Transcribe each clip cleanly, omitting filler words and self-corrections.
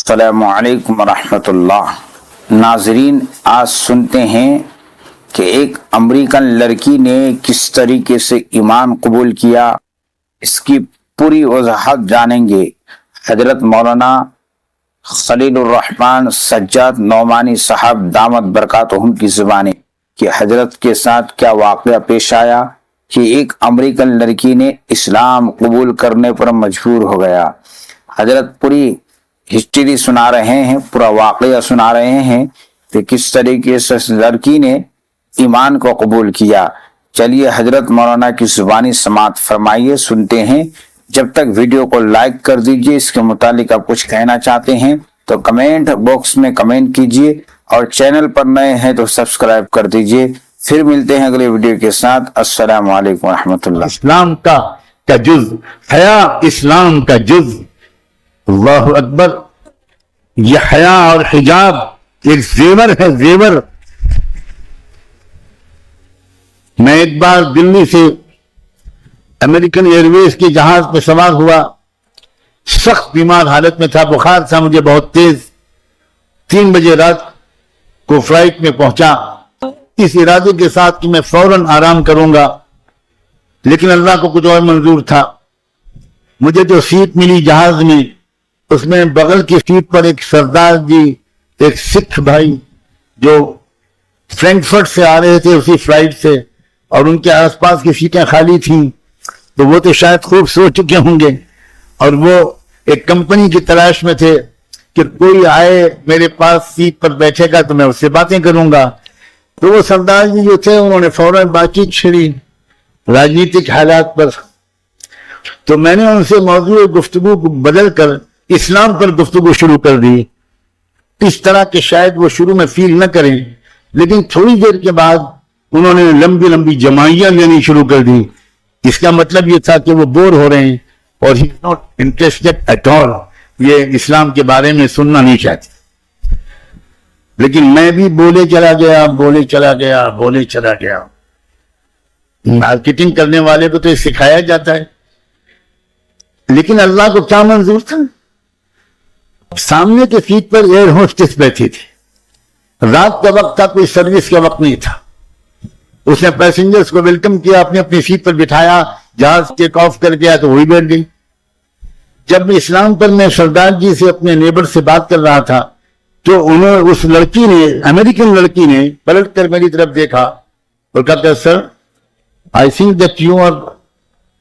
السلام علیکم ورحمۃ اللہ۔ ناظرین، آج سنتے ہیں کہ ایک امریکن لڑکی نے کس طریقے سے ایمان قبول کیا، اس کی پوری وضاحت جانیں گے۔ حضرت مولانا خلیل الرحمن سجاد نعمانی صاحب دامت برکاتہم کی زبانی کہ حضرت کے ساتھ کیا واقعہ پیش آیا کہ ایک امریکن لڑکی نے اسلام قبول کرنے پر مجبور ہو گیا۔ حضرت پوری ہسٹری سنا رہے ہیں، پورا واقعہ سنا رہے ہیں کہ کس طریقے سے لڑکی نے ایمان کو قبول کیا۔ چلیے حضرت مولانا کی زبانی سماعت فرمائیے، سنتے ہیں۔ جب تک ویڈیو کو لائک کر دیجئے، اس کے متعلق آپ کچھ کہنا چاہتے ہیں تو کمنٹ باکس میں کمنٹ کیجئے، اور چینل پر نئے ہیں تو سبسکرائب کر دیجئے۔ پھر ملتے ہیں اگلے ویڈیو کے ساتھ۔ السلام علیکم ورحمۃ اللہ۔ اسلام کا جز، حیا اسلام کا جز۔ اللہ اکبر۔ یہ حیا اور حجاب ایک زیور ہے، زیور۔ میں ایک بار دلی سے امریکن ایئر ویز کے جہاز پہ سوار ہوا، سخت بیمار حالت میں تھا، بخار تھا مجھے بہت تیز۔ 3 بجے رات کو فلائٹ میں پہنچا، اس ارادے کے ساتھ کہ میں فوراً آرام کروں گا، لیکن اللہ کو کچھ اور منظور تھا۔ مجھے جو سیٹ ملی جہاز میں، اس میں بغل کی سیٹ پر ایک سردار جی، ایک سکھ بھائی جو فرینکفرٹ سے آ رہے تھے اسی فلائٹ سے، اور ان کے آس پاس کی سیٹیں خالی تھیں، تو وہ تو شاید خوب سو چکے ہوں گے، اور وہ ایک کمپنی کی تلاش میں تھے کہ کوئی آئے میرے پاس سیٹ پر بیٹھے گا تو میں اس سے باتیں کروں گا۔ تو وہ سردار جی جو تھے، انہوں نے فوراً بات چیت چھڑی راجنیتک حالات پر۔ تو میں نے ان سے موضوع گفتگو کو بدل کر اسلام پر گفتگو شروع کر دی، اس طرح کہ شاید وہ شروع میں فیل نہ کریں، لیکن تھوڑی دیر کے بعد انہوں نے لمبی لمبی جمائیاں لینی شروع کر دی۔ اس کا مطلب یہ تھا کہ وہ بور ہو رہے ہیں اور he not interested at all, یہ اسلام کے بارے میں سننا نہیں چاہتے۔ لیکن میں بھی بولے چلا گیا۔ مارکیٹنگ کرنے والے کو تو یہ سکھایا جاتا ہے، لیکن اللہ کو کیا منظور تھا؟ سامنے کے سیٹ پر ایئر ہوسٹس بیٹھی تھی، رات کا وقت تھا، کوئی سروس کا وقت نہیں تھا۔ اس نے پیسنجرز کو ویلکم کیا، اپنی سیٹ پر بٹھایا، جہاز ٹیک آف کر گیا تو وہی بیٹھ گئی۔ جب اسلام پر میں سردار جی سے اپنے نیبر سے بات کر رہا تھا تو اس لڑکی نے، امریکن لڑکی نے پلٹ کر میری طرف دیکھا اور کہا، sir I think that you are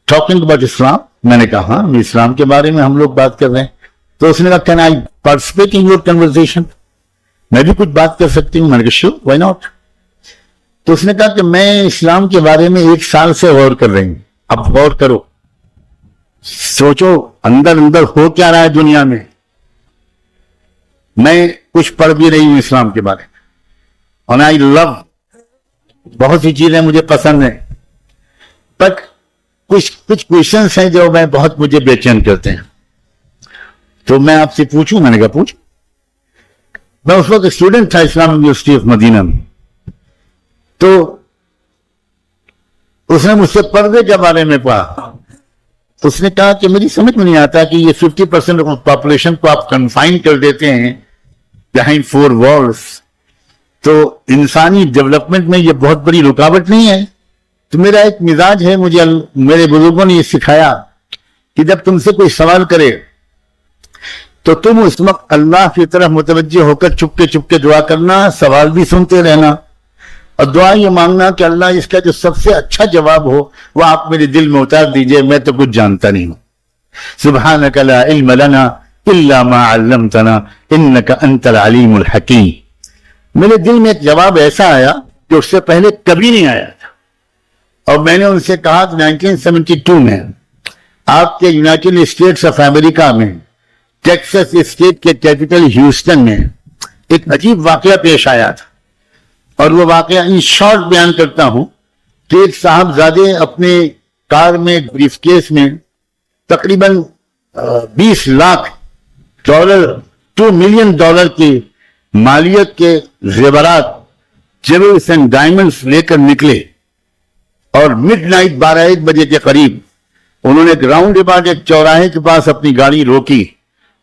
talking about Islam. میں نے کہا ہاں، اسلام کے بارے میں ہم لوگ بات کر رہے ہیں۔ تو اس نے کہا، can I participate in your conversation? میں بھی کچھ بات کر سکتی ہوں؟ میں نے کہا شور، وائی ناٹ۔ تو اس نے کہا کہ میں اسلام کے بارے میں 1 سال سے غور کر رہی ہوں، اب غور کرو، سوچو اندر ہو کیا رہا ہے دنیا میں۔ میں کچھ پڑھ بھی رہی ہوں اسلام کے بارے میں، اور آئی لو، بہت سی چیزیں مجھے پسند ہیں، بٹ کچھ کوشچنس ہیں جو مجھے بے چین کرتے ہیں۔ تو میں آپ سے پوچھوں؟ میں نے کہا پوچھ۔ میں اس وقت اسٹوڈنٹ تھا اسلام یونیورسٹی آف مدینہ میں، تو اس نے مجھ سے پردے کے بارے میں پڑھا۔ اس نے کہا کہ میری سمجھ میں نہیں آتا کہ یہ 50% پاپولیشن کو آپ کنفائن کر دیتے ہیں behind 4 walls، تو انسانی ڈیولپمنٹ میں یہ بہت بڑی رکاوٹ نہیں ہے؟ تو میرا ایک مزاج ہے، مجھے میرے بزرگوں نے یہ سکھایا کہ جب تم سے کوئی سوال کرے تو تم اس وقت اللہ کی طرف متوجہ ہو کر چپ کے دعا کرنا، سوال بھی سنتے رہنا، اور دعا یہ مانگنا کہ اللہ اس کا جو سب سے اچھا جواب ہو وہ آپ میرے دل میں اتار دیجئے، میں تو کچھ جانتا نہیں ہوں۔ سبحانک لا علم لنا الا ما علمتنا انک انت العلیم الحکیم۔ میرے دل میں ایک جواب ایسا آیا جو اس سے پہلے کبھی نہیں آیا تھا، اور میں نے ان سے کہا کہ 1972 میں آپ کے یونائٹڈ اسٹیٹس آف امریکہ میں ٹیکسس اسٹیٹ کے کیپٹل ہیوسٹن میں ایک عجیب واقعہ پیش آیا تھا، اور وہ واقعہ ان شارٹ بیان کرتا ہوں کہ ایک صاحبزادے اپنے کار میں بریف کیس میں تقریباً $20 لاکھ 2 ملین ڈالر کی مالیت کے زیورات، جیولز اینڈ ڈائمنڈز لے کر نکلے، اور مڈ نائٹ 12-1 بجے کے قریب انہوں نے راؤنڈ اباؤٹ ایک چوراہے کے پاس اپنی گاڑی روکی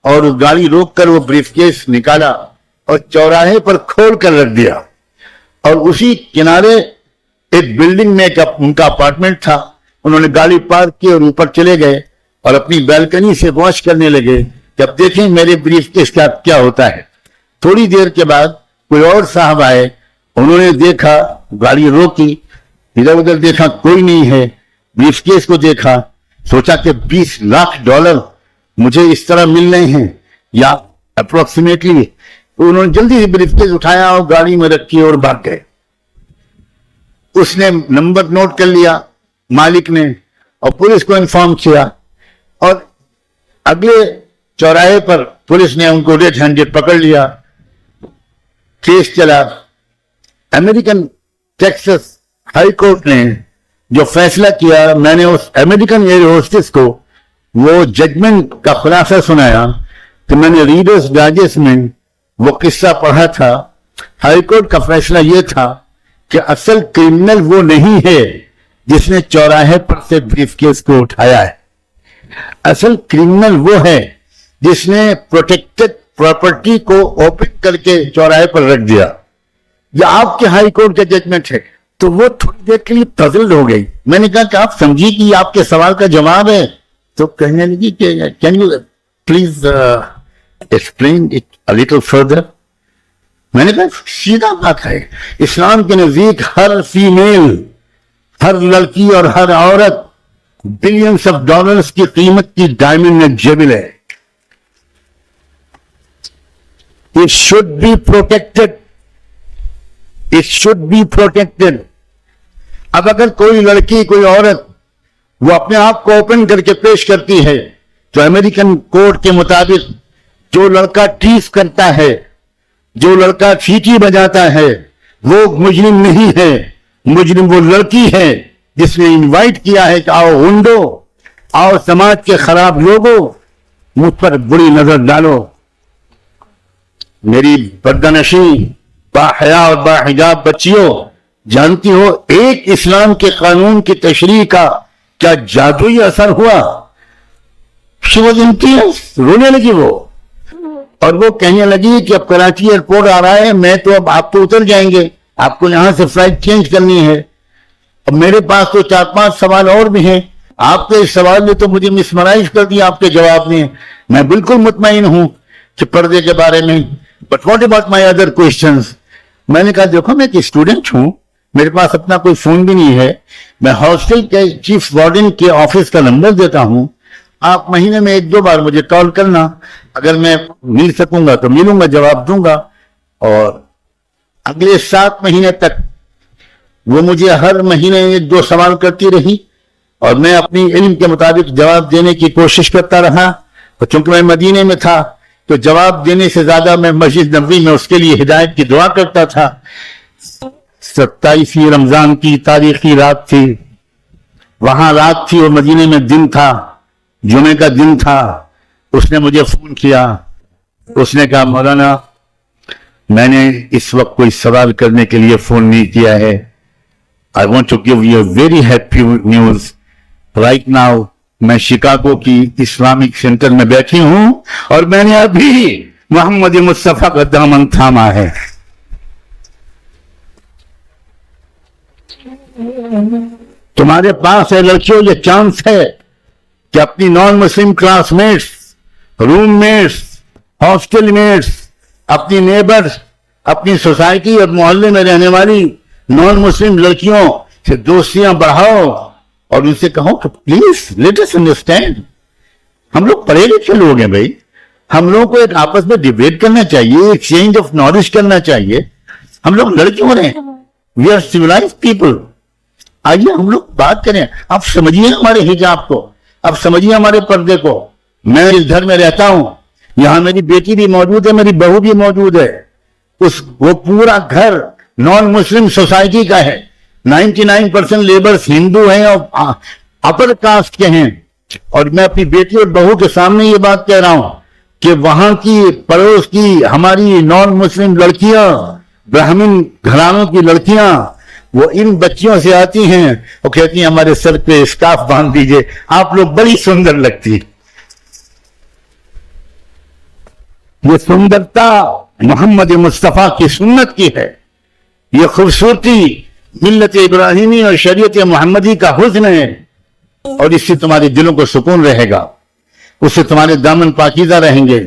اور گاڑی روک کر وہ بریف کیس نکالا اور چوراہے پر کھول کر رکھ دیا, اور اسی کنارے ایک بلڈنگ میں ان کا اپارٹمنٹ تھا. انہوں نے گاڑی پارک کی اور اوپر چلے گئے اور اپنی بیلکنی سے واچ کرنے لگے کہ اب دیکھیں میرے بریف کیس کا کیا ہوتا ہے. تھوڑی دیر کے بعد کوئی اور صاحب آئے, انہوں نے دیکھا, گاڑی روکی, ادھر ادھر دیکھا, کوئی نہیں ہے. بریف کیس کو دیکھا, سوچا کہ $20 لاکھ مجھے اس طرح مل رہے ہیں یا اپروکسیمیٹلی. انہوں نے جلدی سے بریف کیس اٹھایا اور گاڑی میں رکھی اور بھاگ گئے. اس نے نمبر نوٹ کر لیا مالک نے اور پولیس کو انفارم کیا, اور اگلے چوراہے پر پولیس نے ان کو ریڈ ہینڈڈ پکڑ لیا. کیس چلا. امریکن ٹیکسس ہائی کورٹ نے جو فیصلہ کیا, میں نے اس امریکن ایئر ہوسٹس کو وہ ججمنٹ کا خلاصہ سنایا کہ میں نے ریڈرز ڈائجسٹ میں وہ قصہ پڑھا تھا. ہائی کورٹ کا فیصلہ یہ تھا کہ اصل کرمنل وہ نہیں ہے جس نے چوراہے پر سے بریف کیس کو اٹھایا ہے. اصل کرمنل وہ ہے جس نے پروٹیکٹڈ پراپرٹی کو اوپن کر کے چوراہے پر رکھ دیا. یہ آپ کے ہائی کورٹ کا ججمنٹ ہے. تو وہ تھوڑی دیر کے لیے پزلڈ ہو گئی. میں نے کہا کہ آپ سمجھیے کہ یہ آپ کے سوال کا جواب ہے. تو کہنے لگی کہ can you please explain it a little further. میں نے کہا سیدھا بات ہے, اسلام کے نزدیک ہر فیمیل, ہر لڑکی اور ہر عورت بلینس آف ڈالرز کی قیمت کی ڈائمنڈ نیگلیجبل ہے. It should be protected. It should be protected. اب اگر کوئی لڑکی, کوئی عورت وہ اپنے آپ کو اوپن کر کے پیش کرتی ہے تو امریکن کوڈ کے مطابق جو لڑکا ٹیس کرتا ہے, جو لڑکا سیٹی بجاتا ہے, وہ مجرم نہیں ہے. مجرم وہ لڑکی ہے جس نے انوائٹ کیا ہے کہ آؤ ہنڈو, آؤ سماج کے خراب لوگوں, مجھ پر بری نظر ڈالو. میری پردہ-نشین باحیا اور باحجاب بچیوں, جانتی ہو ایک اسلام کے قانون کی تشریح کا کیا جادوئی اثر ہوا. رونے لگی وہ, اور وہ کہنے لگی کہ اب کراچی ایئرپورٹ آ رہا ہے, میں تو اب آپ تو اتر جائیں گے, آپ کو یہاں سے فلائٹ چینج کرنی ہے. اب میرے پاس تو 4-5 سوال اور بھی ہیں. آپ کے اس سوال نے تو مجھے مسمرائز کر دیا آپ کے جواب نے. میں بالکل مطمئن ہوں کہ پردے کے بارے میں. But what about my other questions? میں نے کہا دیکھو میں ایک اسٹوڈنٹ ہوں, میرے پاس اپنا کوئی فون بھی نہیں ہے. میں ہاسٹل کے چیف وارڈن کے آفس کا نمبر دیتا ہوں, آپ مہینے میں 1-2 بار مجھے کال کرنا, اگر میں مل سکوں گا تو ملوں گا, جواب دوں گا. اور اگلے 7 مہینے تک وہ مجھے ہر مہینے 1-2 سوال کرتی رہی, اور میں اپنی علم کے مطابق جواب دینے کی کوشش کرتا رہا. اور چونکہ میں مدینے میں تھا تو جواب دینے سے زیادہ میں مسجد نبوی میں اس کے لیے ہدایت کی دعا کرتا تھا. 27 رمضان کی تاریخی رات تھی, وہاں رات تھی اور مدینے میں دن تھا, جمعے کا دن تھا. اس نے مجھے فون کیا, اس نے کہا مولانا میں نے اس وقت کوئی سوال کرنے کے لیے فون نہیں کیا ہے. I want to give you a very happy news. Right now میں شکاگو کی اسلامک سینٹر میں بیٹھی ہوں اور میں نے ابھی محمد مصطفیٰ کا دامن تھاما ہے. تمہارے پاس ہے لڑکیوں یہ چانس ہے کہ اپنی نان مسلم کلاس میٹس, روم میٹس, ہاسٹل میٹس, اپنی نیبرز, اپنی سوسائٹی اور محلے میں رہنے والی نان مسلم لڑکیوں سے دوستیاں بڑھاؤ اور ان سے کہو کہ پلیز لیٹ اس انڈرسٹینڈ. ہم لوگ پڑھے لکھے لوگ ہیں بھائی, ہم لوگوں کو ایک آپس میں ڈیبیٹ کرنا چاہیے, ایکسچینج آف نالج کرنا چاہیے. ہم لوگ لڑکے ہو رہے ہیں, وی آر سیولائزڈ پیپل. آئیے ہم لوگ بات کریں. آپ سمجھیے ہمارے حجاب کو, آپ سمجھیے ہمارے پردے کو. میں اس گھر میں رہتا ہوں, یہاں میری بیٹی بھی موجود ہے, میری بہو بھی موجود ہے. وہ پورا گھر نان مسلم سوسائٹی کا ہے. 99% لیبرز ہندو ہیں اور اپر کاسٹ کے ہیں. اور میں اپنی بیٹی اور بہو کے سامنے یہ بات کہہ رہا ہوں کہ وہاں کی پڑوس کی ہماری نان مسلم لڑکیاں, برہمن گھرانوں کی لڑکیاں, وہ ان بچیوں سے آتی ہیں اور کہتی ہیں ہمارے سر پہ اسکارف باندھ دیجئے, آپ لوگ بڑی سندر لگتی. یہ سندرتا محمد مصطفیٰ کی سنت کی ہے، یہ خوبصورتی ملت ابراہیمی اور شریعت محمدی کا حسن ہے، اور اس سے تمہارے دلوں کو سکون رہے گا، اس سے تمہارے دامن پاکیزہ رہیں گے،